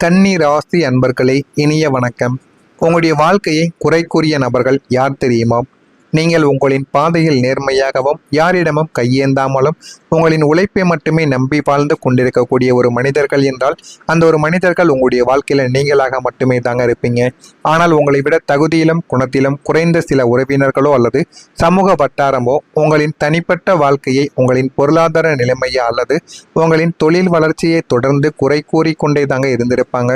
கன்னி ராசி அன்பர்களே, இனிய வணக்கம். உங்களுடைய வாழ்க்கையை குறை கூறிய நபர்கள் யார் தெரியுமா? நீங்கள் உங்களின் பாதையில் நேர்மையாகவும் யாரிடமும் கையேந்தாமலும் உங்களின் உழைப்பை மட்டுமே நம்பி வாழ்ந்து கொண்டிருக்கக்கூடிய ஒரு மனிதர்கள் என்றால் அந்த ஒரு மனிதர்கள் உங்களுடைய வாழ்க்கையில நீங்களாக மட்டுமே தாங்க இருப்பீங்க. ஆனால் உங்களை விட தகுதியிலும் குணத்திலும் குறைந்த சில உறவினர்களோ அல்லது சமூக வட்டாரமோ உங்களின் தனிப்பட்ட வாழ்க்கையை, உங்களின் பொருளாதார நிலைமையை அல்லது உங்களின் தொழில் வளர்ச்சியை தொடர்ந்து குறை கூறிக்கொண்டே தாங்க இருந்திருப்பாங்க.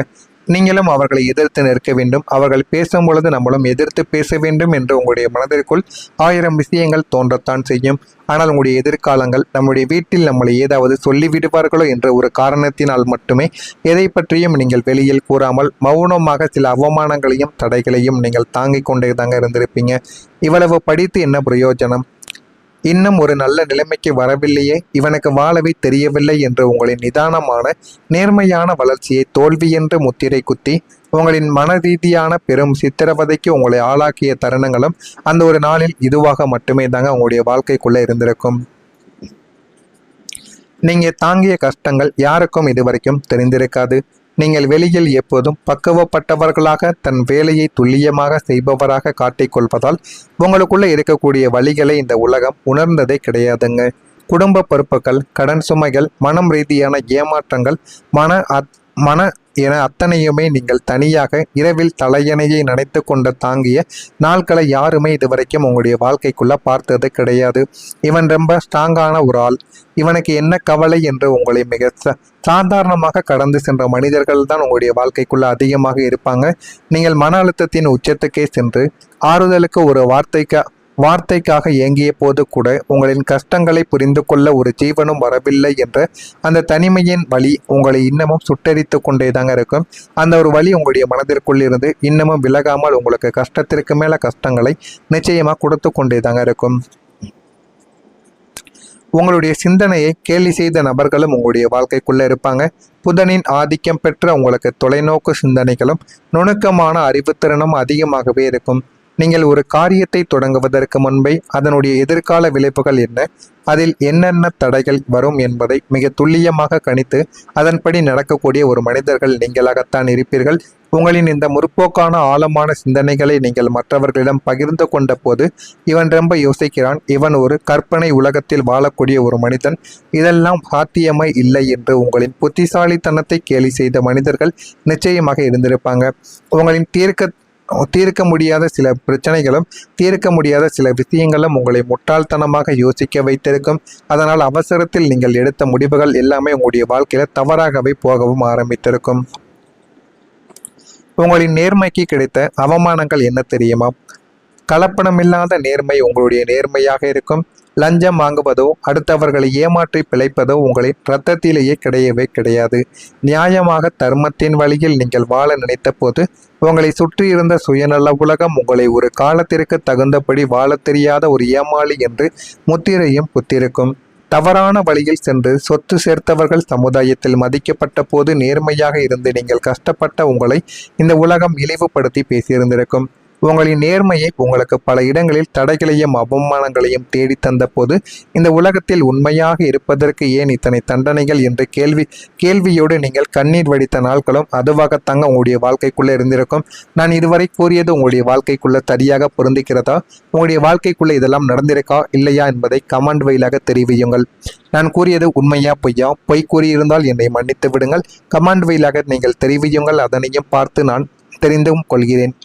நீங்களும் அவர்களை எதிர்த்து நிற்க வேண்டும். அவர்கள் பேசும் பொழுது நம்மளும் எதிர்த்து பேச வேண்டும் என்று உங்களுடைய மனதிற்குள் 1000 விஷயங்கள் தோன்றத்தான் செய்யும். ஆனால் உங்களுடைய எதிர்காலங்கள் நம்முடைய வீட்டில் நம்மளை ஏதாவது சொல்லிவிடுவார்களோ என்ற ஒரு காரணத்தினால் மட்டுமே எதை பற்றியும் நீங்கள் வெளியில் கூறாமல் மௌனமாக சில அவமானங்களையும் தடைகளையும் நீங்கள் தாங்கிக் கொண்டே தாங்க இருந்திருப்பீங்க. இவ்வளவு படித்து என்ன பிரயோஜனம்? இன்னும் ஒரு நல்ல நிலைமைக்கு வரவில்லையே, இவனுக்கு வாழவே தெரியவில்லை என்று உங்களின் நிதானமான நேர்மையான வளர்ச்சியை தோல்வி என்று முத்திரை குத்தி உங்களின் மன ரீதியான பெரும் சித்திரவதைக்கு உங்களை ஆளாக்கிய தருணங்களும் அந்த ஒரு நாளில் இதுவாக மட்டுமே தாங்க உங்களுடைய வாழ்க்கைக்குள்ள இருந்திருக்கும். நீங்க தாங்கிய கஷ்டங்கள் யாருக்கும் இதுவரைக்கும் தெரிந்திருக்காது. நீங்கள் வெளியில் எப்போதும் பக்குவப்பட்டவர்களாக தன் வேலையை துல்லியமாக செய்பவராக காட்டிக்கொள்வதால் உங்களுக்குள்ள இருக்கக்கூடிய வழிகளை இந்த உலகம் உணர்ந்ததே கிடையாதுங்க. குடும்ப பொறுப்புகள், கடன் சுமைகள், மனம் ரீதியான ஏமாற்றங்கள், மன என அத்தனையுமே நீங்கள் தனியாக இரவில் தலையணையை நினைத்து கொண்டு தாங்கிய நாட்களை யாருமே இதுவரைக்கும் உங்களுடைய வாழ்க்கைக்குள்ள பார்த்தது கிடையாது. இவன் ரொம்ப ஸ்ட்ராங்கான ஒரு ஆள், இவனுக்கு என்ன கவலை என்று உங்களை மிக சாதாரணமாக கடந்து சென்ற மனிதர்கள் தான் உங்களுடைய வாழ்க்கைக்குள்ள அதிகமாக இருப்பாங்க. நீங்கள் மன அழுத்தத்தின் உச்சத்துக்கே சென்று ஆறுதலுக்கு ஒரு வார்த்தைக்காக ஏங்கிய போது கூட உங்களின் கஷ்டங்களை புரிந்து கொள்ள ஒரு ஜீவனும் வரவில்லை என்ற அந்த தனிமையின் வலி உங்களை இன்னமும் சுட்டரித்து கொண்டே தாங்க இருக்கும். அந்த ஒரு வலி உங்களுடைய மனதிற்குள் இருந்து இன்னமும் விலகாமல் உங்களுக்கு கஷ்டத்திற்கு மேல கஷ்டங்களை நிச்சயமா கொடுத்து கொண்டே தாங்க இருக்கும். உங்களுடைய சிந்தனையை கேலி செய்த நபர்களும் உங்களுடைய வாழ்க்கைக்குள்ள இருப்பாங்க. புதனின் ஆதிக்கம் பெற்ற உங்களுக்கு தொலைநோக்கு சிந்தனைகளும் நுணுக்கமான அறிவுத்திறனும் அதிகமாகவே இருக்கும். நீங்கள் ஒரு காரியத்தை தொடங்குவதற்கு முன்பே அதனுடைய எதிர்கால விளைவுகள் என்ன, அதில் என்னென்ன தடைகள் வரும் என்பதை மிக துல்லியமாக கணித்து அதன்படி நடக்கக்கூடிய ஒரு மனிதர்கள் நீங்களாகத்தான் இருப்பீர்கள். உங்களின் இந்த முற்போக்கான ஆழமான சிந்தனைகளை நீங்கள் மற்றவர்களிடம் பகிர்ந்து கொண்ட போது இவன் ரொம்ப யோசிக்கிறான், இவன் ஒரு கற்பனை உலகத்தில் வாழக்கூடிய ஒரு மனிதன், இதெல்லாம் சாத்தியமே இல்லை என்று உங்களின் புத்திசாலித்தனத்தை கேலி செய்த மனிதர்கள் நிச்சயமாக இருந்திருப்பாங்க. உங்களின் தீர்க்க முடியாத சில பிரச்சனைகளும் தீர்க்க முடியாத சில விஷயங்களும் உங்களை முட்டாள்தனமாக யோசிக்க வைத்திருக்கும். அதனால் அவசரத்தில் நீங்கள் எடுத்த முடிவுகள் எல்லாமே உங்களுடைய வாழ்க்கையில தவறாகவே போகவும் ஆரம்பித்திருக்கும். உங்களின் நேர்மைக்கு கிடைத்த அவமானங்கள் என்ன தெரியுமா? கலப்படமில்லாத நேர்மை உங்களுடைய நேர்மையாக இருக்கும். லஞ்சம் வாங்குவதோ அடுத்தவர்களை ஏமாற்றி பிழைப்பதோ உங்களின் இரத்தத்திலேயே கிடையவே கிடையாது. நியாயமாக தர்மத்தின் வழியில் நீங்கள் வாழ நினைத்த போது உங்களை சுற்றியிருந்த சுயநல உலகம் உங்களை ஒரு காலத்திற்கு தகுந்தபடி வாழ தெரியாத ஒரு ஏமாளி என்று முத்திரையும் குத்திருக்கும். தவறான வழியில் சென்று சொத்து சேர்த்தவர்கள் சமுதாயத்தில் மதிக்கப்பட்ட போது நேர்மையாக இருந்து நீங்கள் கஷ்டப்பட்ட உங்களை இந்த உலகம் இழிவுபடுத்தி பேசியிருந்திருக்கும். உங்களின் நேர்மையை உங்களுக்கு பல இடங்களில் தடைகளையும் அவமானங்களையும் தேடி தந்த போது இந்த உலகத்தில் உண்மையாக இருப்பதற்கு ஏன் இத்தனை தண்டனைகள் என்று கேள்வியோடு நீங்கள் கண்ணீர் வடித்த நாட்களும் அதுவாகத்தாங்க உங்களுடைய வாழ்க்கைக்குள்ளே இருந்திருக்கும். நான் இதுவரை கூறியது உங்களுடைய வாழ்க்கைக்குள்ள சரியாக பொருந்துகிறதா? உங்களுடைய வாழ்க்கைக்குள்ள இதெல்லாம் நடந்திருக்கா இல்லையா என்பதை கமெண்ட் வழியாக தெரிவியுங்கள். நான் கூறியது உண்மையா பொய்யா? பொய் கூறியிருந்தால் என்னை மன்னித்து விடுங்கள். கமெண்ட் வழியாக நீங்கள் தெரிவியுங்கள். அதனையும் பார்த்து நான் தெரிந்தும் கொள்கிறேன்.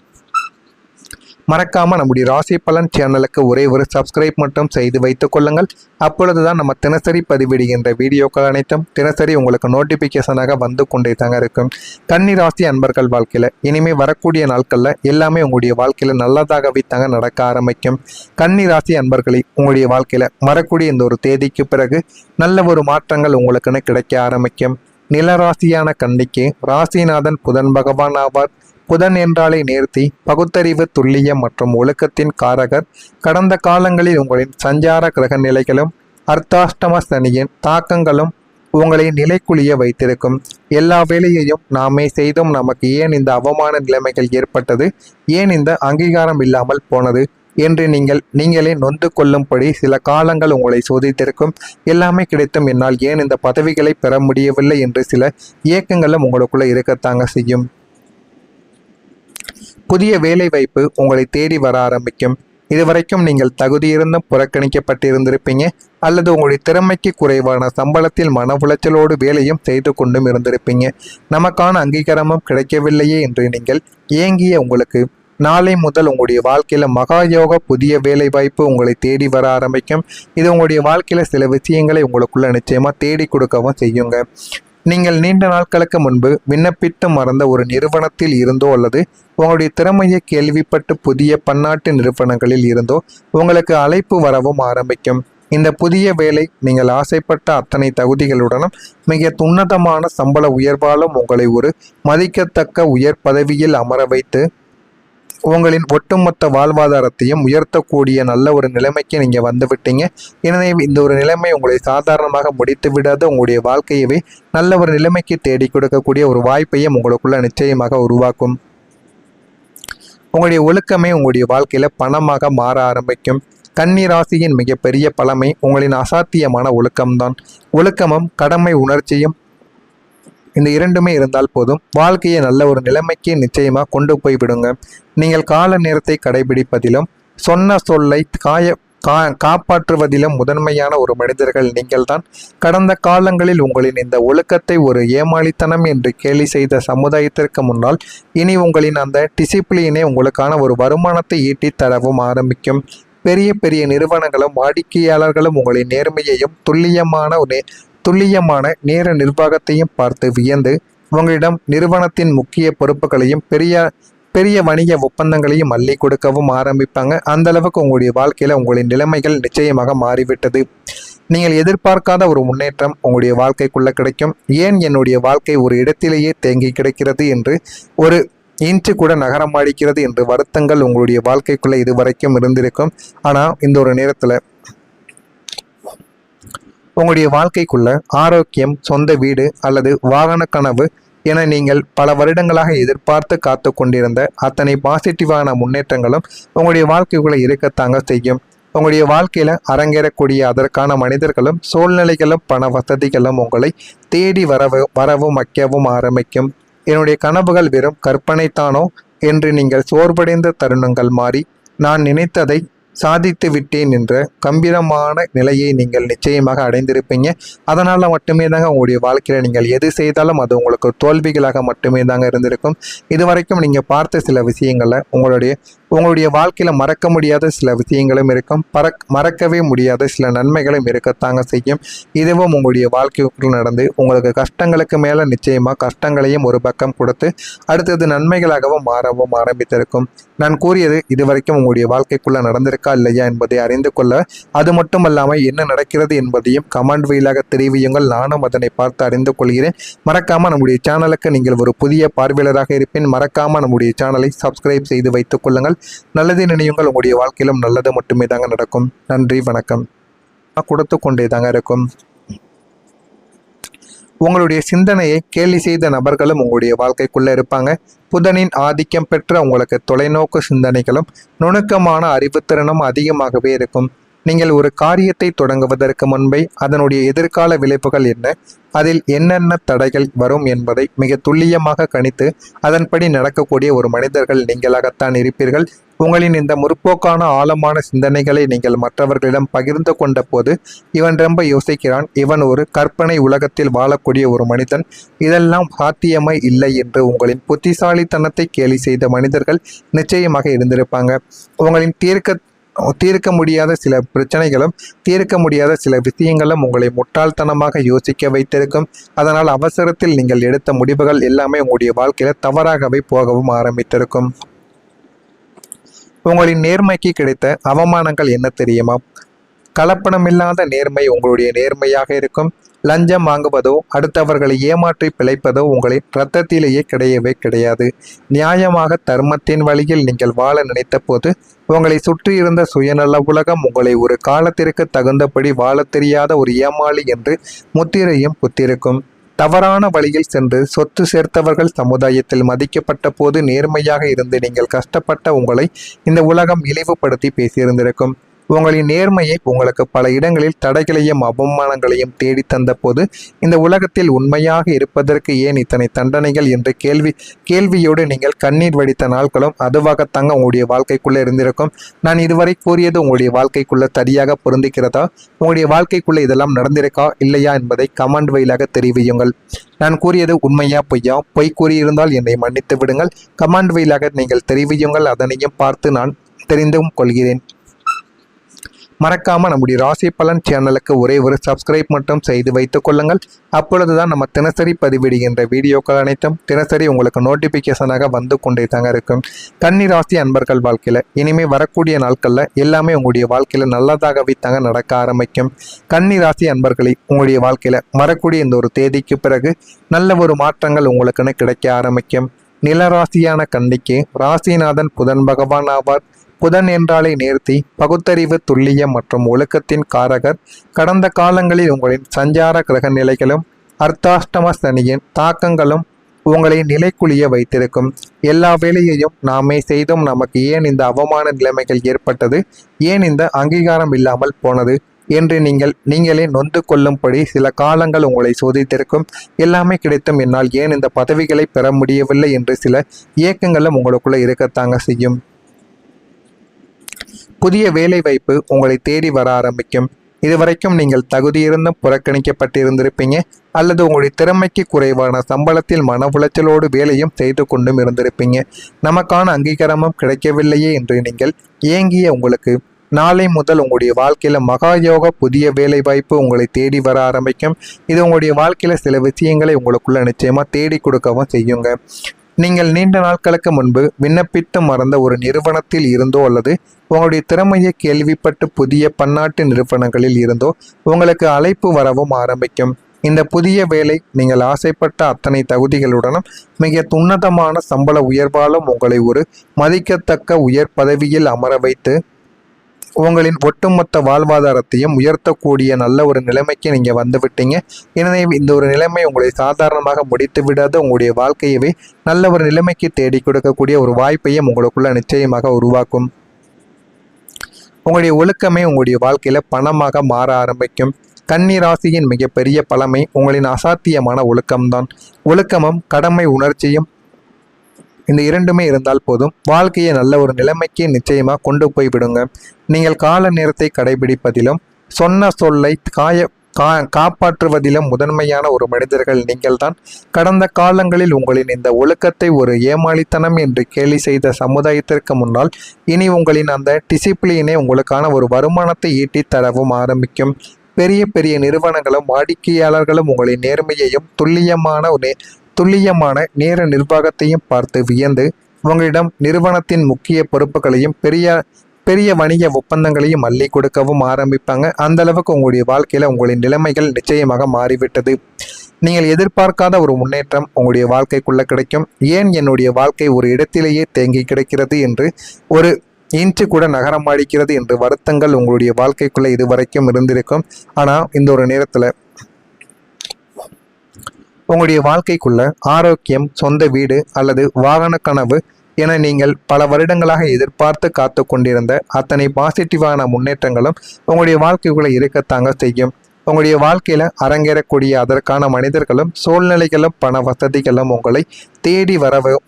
மறக்காம நம்முடைய ராசி பலன் சேனலுக்கு ஒரே ஒரு சப்ஸ்கிரைப் மட்டும் செய்து வைத்துக் கொள்ளுங்கள். அப்பொழுதுதான் நம்ம தினசரி பதிவிடுகின்ற வீடியோக்கள் அனைத்தும் தினசரி உங்களுக்கு நோட்டிபிகேஷனாக வந்து கொண்டே தாங்க இருக்கும். கன்னி ராசி அன்பர்கள் வாழ்க்கையில இனிமே வரக்கூடிய நாட்கள்ல எல்லாமே உங்களுடைய வாழ்க்கையில நல்லதாகவே தாங்க நடக்க ஆரம்பிக்கும். கன்னி ராசி அன்பர்களை உங்களுடைய வாழ்க்கையில வரக்கூடிய இந்த ஒரு தேதிக்கு பிறகு நல்ல ஒரு மாற்றங்கள் உங்களுக்குன்னு கிடைக்க ஆரம்பிக்கும். நிலராசியான கன்னிக்கு ராசிநாதன் புதன் பகவான் ஆவார். புதன் என்றாலே நேர்த்தி, பகுத்தறிவு, துல்லியம் மற்றும் ஒழுக்கத்தின் காரகர். கடந்த காலங்களில் உங்களின் சஞ்சார கிரக நிலைகளும் அர்த்தாஷ்டம சனியின் தாக்கங்களும் உங்களை நிலைக்குலிய வைத்திருக்கும். எல்லா வேலையையும் நாமே செய்தும் நமக்கு ஏன் இந்த அவமான நிலைமைகள் ஏற்பட்டது, ஏன் இந்த அங்கீகாரம் இல்லாமல் போனது, என்று நீங்களே நொந்து கொள்ளும்படி சில காலங்கள் உங்களை சோதித்திருக்கும். எல்லாமே கிடைத்தும் என்னால் ஏன் இந்த பதவிகளை பெற முடியவில்லை என்று சில இயக்கங்களும் உங்களுக்குள்ள இருக்கத்தாங்க செய்யும். புதிய வேலை வாய்ப்பு உங்களை தேடி வர ஆரம்பிக்கும். இதுவரைக்கும் நீங்கள் தகுதியிருந்தும் புறக்கணிக்கப்பட்டிருந்திருப்பீங்க, அல்லது உங்களுடைய திறமைக்கு குறைவான சம்பளத்தில் மன உளைச்சலோடு வேலையும் செய்து கொண்டும் இருந்திருப்பீங்க. நமக்கான அங்கீகாரமும் கிடைக்கவில்லையே என்று நீங்கள் ஏங்கிய உங்களுக்கு நாளை முதல் உங்களுடைய வாழ்க்கையில மகாயோக புதிய வேலை வாய்ப்பு உங்களை தேடி வர ஆரம்பிக்கும். இது உங்களுடைய வாழ்க்கையில சில விஷயங்களை உங்களுக்குள்ள நிச்சயமா தேடி கொடுக்கவும் செய்யுங்க. நீங்கள் நீண்ட நாட்களுக்கு முன்பு விண்ணப்பித்து மறந்த ஒரு நிறுவனத்தில் இருந்தோ அல்லது உங்களுடைய திறமையை கேள்விப்பட்டு புதிய பன்னாட்டு நிறுவனங்களில் இருந்தோ உங்களுக்கு அழைப்பு வரவும் ஆரம்பிக்கும். இந்த புதிய வேலை நீங்கள் ஆசைப்பட்ட அத்தனை தகுதிகளுடனும் மிக உன்னதமான சம்பள உயர்வாலும் உங்களை ஒரு மதிக்கத்தக்க உயர் பதவியில் அமர வைத்து உங்களின் ஒட்டுமொத்த வாழ்வாதாரத்தையும் உயர்த்தக்கூடிய நல்ல ஒரு நிலைமைக்கு நீங்கள் வந்துவிட்டீங்க. எனவே இந்த ஒரு நிலைமை உங்களை சாதாரணமாக முடித்து விடாது, உங்களுடைய வாழ்க்கையவே நல்ல ஒரு நிலைமைக்கு தேடி கொடுக்கக்கூடிய ஒரு வாய்ப்பையும் உங்களுக்குள்ள நிச்சயமாக உருவாக்கும். உங்களுடைய ஒழுக்கமே உங்களுடைய வாழ்க்கையில பணமாக மாற ஆரம்பிக்கும். கன்னி ராசியின் மிகப்பெரிய பழமை உங்களின் அசாத்தியமான ஒழுக்கம்தான். ஒழுக்கமும் கடமை உணர்ச்சியும் இந்த இரண்டுமே இருந்தால் போதும், வாழ்க்கையை நல்ல ஒரு நிலைமைக்கு நிச்சயமாக கொண்டு போய் விடுங்க. நீங்கள் கால நேரத்தை கடைபிடிப்பதிலும் சொன்ன சொல்லை காப்பாற்றுவதிலும் முதன்மையான ஒரு மனிதர்கள் நீங்கள்தான். கடந்த காலங்களில் உங்களின் இந்த ஒழுக்கத்தை ஒரு ஏமாளித்தனம் என்று கேலி செய்த சமுதாயத்திற்கு முன்னால் இனி உங்களின் அந்த டிசிப்ளினே உங்களுக்கான ஒரு வருமானத்தை ஈட்டி தரவும் ஆரம்பிக்கும். பெரிய பெரிய நிறுவனங்களும் வாடிக்கையாளர்களும் உங்களின் நேர்மையையும் துல்லியமான நேர நிர்வாகத்தையும் பார்த்து வியந்து உங்களிடம் நிறுவனத்தின் முக்கிய பொறுப்புகளையும் பெரிய வணிக ஒப்பந்தங்களையும் அள்ளி கொடுக்கவும் ஆரம்பிப்பாங்க. அந்த அளவுக்கு உங்களுடைய வாழ்க்கையில உங்களின் நிலைமைகள் நிச்சயமாக மாறிவிட்டது. நீங்கள் எதிர்பார்க்காத ஒரு முன்னேற்றம் உங்களுடைய வாழ்க்கைக்குள்ள கிடைக்கும். ஏன் என்னுடைய வாழ்க்கை ஒரு இடத்திலேயே தேங்கி கிடைக்கிறது என்று, ஒரு இன்ச்சு கூட நகரமாடிக்கிறது என்று வருத்தங்கள் உங்களுடைய வாழ்க்கைக்குள்ள இதுவரைக்கும் இருந்திருக்கும். ஆனால் இந்த ஒரு நேரத்தில் உங்களுடைய வாழ்க்கைக்குள்ள ஆரோக்கியம், சொந்த வீடு அல்லது வாகன கனவு என நீங்கள் பல வருடங்களாக எதிர்பார்த்து காத்து கொண்டிருந்த அத்தனை பாசிட்டிவான முன்னேற்றங்களும் உங்களுடைய வாழ்க்கைக்குள்ள இருக்கத்தாங்க செய்யும். உங்களுடைய வாழ்க்கையில அரங்கேறக்கூடிய அதற்கான மனிதர்களும் சூழ்நிலைகளும் பண வசதிகளும் உங்களை தேடி வரவும் வைக்கவும் ஆரம்பிக்கும். என்னுடைய கனவுகள் வெறும் கற்பனைத்தானோ என்று நீங்கள் சோர்வடைந்த தருணங்கள் மாறி நான் நினைத்ததை சாதித்து விட்டேன் என்ற கம்பீரமான நிலையை நீங்கள் நிச்சயமாக அடைந்திருப்பீங்க. அதனால் மட்டுமே தாங்க உங்களுடைய வாழ்க்கையில் நீங்கள் எது செய்தாலும் அது உங்களுக்கு தோல்விகளாக மட்டுமே தாங்க இருந்திருக்கும். இதுவரைக்கும் நீங்கள் பார்த்த சில விஷயங்களில் உங்களுடைய வாழ்க்கையில் மறக்க முடியாத சில விஷயங்களும் இருக்கும், மறக்கவே முடியாத சில நன்மைகளும் இருக்கத்தாங்க செய்யும். இதுவும் உங்களுடைய வாழ்க்கைக்குள் நடந்து உங்களுக்கு கஷ்டங்களுக்கு மேலே நிச்சயமாக கஷ்டங்களையும் ஒரு பக்கம் கொடுத்து அடுத்தது நன்மைகளாகவும் மாறவும் ஆரம்பித்திருக்கும். நான் கூறியது இதுவரைக்கும் உங்களுடைய வாழ்க்கைக்குள்ள நடந்திருக்கா இல்லையா என்பதை அறிந்து கொள்ள, அது மட்டுமல்லாமல் என்ன நடக்கிறது என்பதையும் கமெண்ட் வழியாக தெரிவியுங்கள். நானும் அதனை பார்த்து அறிந்து கொள்கிறேன். மறக்காம நம்முடைய சேனலுக்கு நீங்கள் ஒரு புதிய பார்வையாளராக இருப்பேன். மறக்காம நம்முடைய சேனலை சப்ஸ்கிரைப் செய்து வைத்துக் கொள்ளுங்கள். நல்லதை நினையுங்கள். உங்களுடைய வாழ்க்கையிலும் நல்லது மட்டுமே தாங்க நடக்கும். நன்றி, வணக்கம். கொடுத்து கொண்டே தாங்க இருக்கும். உங்களுடைய சிந்தனையை கேலி செய்த நபர்களும் உங்களுடைய வாழ்க்கைக்குள்ள இருப்பாங்க. புதனின் ஆதிக்கம் பெற்ற உங்களுக்கு தொலைநோக்கு சிந்தனைகளும் நுணுக்கமான அறிவுத்திறனும் அதிகமாகவே இருக்கும். நீங்கள் ஒரு காரியத்தை தொடங்குவதற்கு முன்பே அதனுடைய எதிர்கால விளைவுகள் என்ன, அதில் என்னென்ன தடைகள் வரும் என்பதை மிக துல்லியமாக கணித்து அதன்படி நடக்கக்கூடிய ஒரு மனிதர்கள் நீங்களாகத்தான் இருப்பீர்கள். உங்களின் இந்த முற்போக்கான ஆழமான சிந்தனைகளை நீங்கள் மற்றவர்களிடம் பகிர்ந்து கொண்ட போது, இவன் ரொம்ப யோசிக்கிறான், இவன் ஒரு கற்பனை உலகத்தில் வாழக்கூடிய ஒரு மனிதன், இதெல்லாம் சாத்தியமே இல்லை என்று உங்களின் புத்திசாலித்தனத்தை கேலி செய்த மனிதர்கள் நிச்சயமாக இருந்திருப்பாங்க. உங்களின் தீர்க்க முடியாத சில பிரச்சனைகளும் தீர்க்க முடியாத சில விஷயங்களும் உங்களை முட்டாள்தனமாக யோசிக்க வைத்திருக்கும். அதனால் அவசரத்தில் நீங்கள் எடுத்த முடிவுகள் எல்லாமே உங்களுடைய வாழ்க்கையில தவறாகவே போகவும் ஆரம்பித்திருக்கும். உங்களின் நேர்மைக்கு கிடைத்த அவமானங்கள் என்ன தெரியுமா? கலப்பணமில்லாத நேர்மை உங்களுடைய நேர்மையாக இருக்கும். லஞ்சம் வாங்குவதோ அடுத்தவர்களை ஏமாற்றி பிழைப்பதோ உங்களின் இரத்தத்திலேயே கிடையவே கிடையாது. நியாயமாக தர்மத்தின் வழியில் நீங்கள் வாழ நினைத்த போது உங்களை சுற்றியிருந்த சுயநல உலகம் உங்களை ஒரு காலத்திற்கு தகுந்தபடி வாழ தெரியாத ஒரு ஏமாளி என்று முத்திரையும் குத்திருக்கும். தவறான வழியில் சென்று சொத்து சேர்த்தவர்கள் சமுதாயத்தில் மதிக்கப்பட்ட போது நேர்மையாக இருந்து நீங்கள் கஷ்டப்பட்ட உங்களை இந்த உலகம் இழிவுபடுத்தி பேசியிருந்திருக்கும். உங்களின் நேர்மையை உங்களுக்கு பல இடங்களில் தடைகளையும் அவமானங்களையும் தேடி தந்த போது இந்த உலகத்தில் உண்மையாக இருப்பதற்கு ஏன் இத்தனை தண்டனைகள் என்ற கேள்வியோடு நீங்கள் கண்ணீர் வடித்த நாட்களும் அதுவாகத்தாங்க உங்களுடைய வாழ்க்கைக்குள்ளே இருந்திருக்கும். நான் இதுவரை கூறியது உங்களுடைய வாழ்க்கைக்குள்ள சரியாக பொருந்துகிறதா, உங்களுடைய வாழ்க்கைக்குள்ள இதெல்லாம் நடந்திருக்கா இல்லையா என்பதை கமெண்ட் வழியாக தெரிவியுங்கள். நான் கூறியது உண்மையா பொய்யா, பொய் கூறியிருந்தால் என்னை மன்னித்து விடுங்கள். கமெண்ட் வழியாக நீங்கள் தெரிவியுங்கள், அதனையும் பார்த்து நான் தெரிந்தும் கொள்கிறேன். மறக்காம நம்முடைய ராசி பலன் சேனலுக்கு ஒரே ஒரு சப்ஸ்கிரைப் மட்டும் செய்து வைத்துக் கொள்ளுங்கள். அப்பொழுதுதான் நம்ம தினசரி பதிவிடுகின்ற வீடியோக்கள் அனைத்தும் தினசரி உங்களுக்கு நோட்டிபிகேஷனாக வந்து கொண்டே தாங்க இருக்கும். கன்னி ராசி அன்பர்கள் வாழ்க்கையில இனிமே வரக்கூடிய நாட்கள்ல எல்லாமே உங்களுடைய வாழ்க்கையில நல்லதாகவே தாங்க நடக்க ஆரம்பிக்கும். கன்னி ராசி அன்பர்களை உங்களுடைய வாழ்க்கையில வரக்கூடிய இந்த ஒரு தேதிக்கு பிறகு நல்ல ஒரு மாற்றங்கள் உங்களுக்குன்னு கிடைக்க ஆரம்பிக்கும். நிலராசியான கன்னிக்கு ராசிநாதன் புதன் பகவான் ஆவார். புதன் என்றாலே நேர்த்தி, பகுத்தறிவு, துல்லியம் மற்றும் ஒழுக்கத்தின் காரகர். கடந்த காலங்களில் உங்களின் சஞ்சார கிரக நிலைகளும் அர்த்தாஷ்டம சனியின் தாக்கங்களும் உங்களை நிலைக்குலிய வைத்திருக்கும். எல்லா வேலையையும் நாமே செய்தும் நமக்கு ஏன் இந்த அவமான நிலைமைகள் ஏற்பட்டது, ஏன் இந்த அங்கீகாரம் இல்லாமல் போனது என்று நீங்களே நொந்து கொள்ளும்படி சில காலங்கள் உங்களை சோதித்திருக்கும். எல்லாமே கிடைத்தும் என்னால் ஏன் இந்த பதவிகளை பெற முடியவில்லை என்று சில இயக்கங்களும் உங்களுக்குள்ள இருக்கத்தாங்க செய்யும். புதிய வேலை வாய்ப்பு உங்களை தேடி வர ஆரம்பிக்கும். இதுவரைக்கும் நீங்கள் தகுதியிருந்தும் புறக்கணிக்கப்பட்டிருந்திருப்பீங்க, அல்லது உங்களுடைய திறமைக்கு குறைவான சம்பளத்தில் மன உளைச்சலோடு வேலையும் செய்து கொண்டும் இருந்திருப்பீங்க. நமக்கான அங்கீகாரமும் கிடைக்கவில்லையே என்று நீங்கள் ஏங்கிய உங்களுக்கு நாளை முதல் உங்களுடைய வாழ்க்கையில மகாயோக புதிய வேலை வாய்ப்பு உங்களை தேடி வர ஆரம்பிக்கும். இது உங்களுடைய வாழ்க்கையில சில விஷயங்களை உங்களுக்குள்ள நிச்சயமா தேடி கொடுக்கவும் செய்யுங்க. நீங்கள் நீண்ட நாட்களுக்கு முன்பு விண்ணப்பித்து மறந்த ஒரு நிறுவனத்தில் இருந்தோ அல்லது உங்களுடைய திறமையை கேள்விப்பட்டு புதிய பன்னாட்டு நிறுவனங்களில் இருந்தோ உங்களுக்கு அழைப்பு வரவும் ஆரம்பிக்கும். இந்த புதிய வேலை நீங்கள் ஆசைப்பட்ட அத்தனை தகுதிகளுடனும் மிக உன்னதமான சம்பள உயர்வாலும் உங்களை ஒரு மதிக்கத்தக்க உயர் பதவியில் அமர வைத்து உங்களின் ஒட்டுமொத்த வாழ்வாதாரத்தையும் உயர்த்தக்கூடிய நல்ல ஒரு நிலைமைக்கு நீங்கள் வந்து விட்டீங்க. எனவே இந்த ஒரு நிலைமை உங்களை சாதாரணமாக முடித்து விடாத உங்களுடைய வாழ்க்கையவே நல்ல ஒரு நிலைமைக்கு தேடி கொடுக்கக்கூடிய ஒரு வாய்ப்பையும் உங்களுக்குள்ள நிச்சயமாக உருவாக்கும். உங்களுடைய ஒழுக்கமே உங்களுடைய வாழ்க்கையில பணமாக மாற ஆரம்பிக்கும். கன்னி ராசியின் மிகப்பெரிய பழமை உங்களின் அசாத்தியமான ஒழுக்கம்தான். ஒழுக்கமும் கடமை உணர்ச்சியும் இந்த இரண்டுமே இருந்தால் போதும், வாழ்க்கையை நல்ல ஒரு நிலைமைக்கு நிச்சயமாக கொண்டு போய் விடுங்க. நீங்கள் கால நேரத்தை கடைபிடிப்பதிலும் சொன்ன சொல்லை காப்பாற்றுவதிலும் முதன்மையான ஒரு மனிதர்கள் நீங்கள்தான். கடந்த காலங்களில் உங்களின் இந்த ஒழுக்கத்தை ஒரு ஏமாளித்தனம் என்று கேலி செய்த சமுதாயத்திற்கு முன்னால் இனி உங்களின் அந்த டிசிப்ளினை உங்களுக்கான ஒரு வருமானத்தை ஈட்டி தரவும் ஆரம்பிக்கும். பெரிய பெரிய நிறுவனங்களும் வாடிக்கையாளர்களும் உங்களின் நேர்மையையும் துல்லியமான நேர நிர்வாகத்தையும் பார்த்து வியந்து உங்களிடம் நிறுவனத்தின் முக்கிய பொறுப்புகளையும் பெரிய வணிக ஒப்பந்தங்களையும் அள்ளி கொடுக்கவும் ஆரம்பிப்பாங்க. அந்த அளவுக்கு உங்களுடைய வாழ்க்கையில உங்களின் நிலைமைகள் நிச்சயமாக மாறிவிட்டது. நீங்கள் எதிர்பார்க்காத ஒரு முன்னேற்றம் உங்களுடைய வாழ்க்கைக்குள்ள கிடைக்கும். ஏன் என்னுடைய வாழ்க்கை ஒரு இடத்திலேயே தேங்கி கிடக்கிறது என்று, ஒரு இன்ச்சு கூட நகரமாடிக்கிறது என்று வருத்தங்கள் உங்களுடைய வாழ்க்கைக்குள்ள இதுவரைக்கும் இருந்திருக்கும். ஆனால் இந்த ஒரு நேரத்தில் உங்களுடைய வாழ்க்கைக்குள்ள ஆரோக்கியம், சொந்த வீடு அல்லது வாகன கனவு என நீங்கள் பல வருடங்களாக எதிர்பார்த்து காத்து கொண்டிருந்த அத்தனை பாசிட்டிவான முன்னேற்றங்களும் உங்களுடைய வாழ்க்கைக்குள்ள இருக்கத்தாங்க செய்யும். உங்களுடைய வாழ்க்கையில அரங்கேறக்கூடிய அதற்கான மனிதர்களும் சூழ்நிலைகளும் பண வசதிகளும் உங்களை தேடி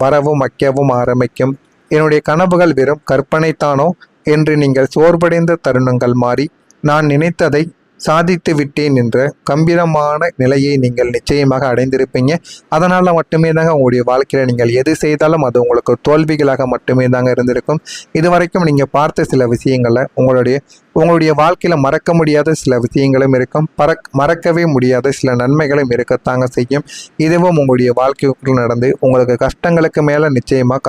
வரவும் வைக்கவும் ஆரம்பிக்கும். என்னுடைய கனவுகள் வெறும் கற்பனைத்தானோ என்று நீங்கள் சோர்வடைந்த தருணங்கள் மாறி நான் நினைத்ததை சாதித்து விட்டேன் என்ற கம்பீரமான நிலையை நீங்கள் நிச்சயமாக அடைந்திருப்பீங்க. அதனால் மட்டுமே தாங்க உங்களுடைய வாழ்க்கையில் நீங்கள் எது செய்தாலும் அது உங்களுக்கு தோல்விகளாக மட்டுமே தாங்க இருந்திருக்கும். இதுவரைக்கும் நீங்கள் பார்த்த சில விஷயங்களில் உங்களுடைய வாழ்க்கையில் மறக்க முடியாத சில விஷயங்களும் இருக்கும், மறக்கவே முடியாத சில நன்மைகளும் இருக்கத்தாங்க செய்யும். இதுவும் உங்களுடைய வாழ்க்கைக்குள் நடந்து உங்களுக்கு கஷ்டங்களுக்கு மேலே நிச்சயமாக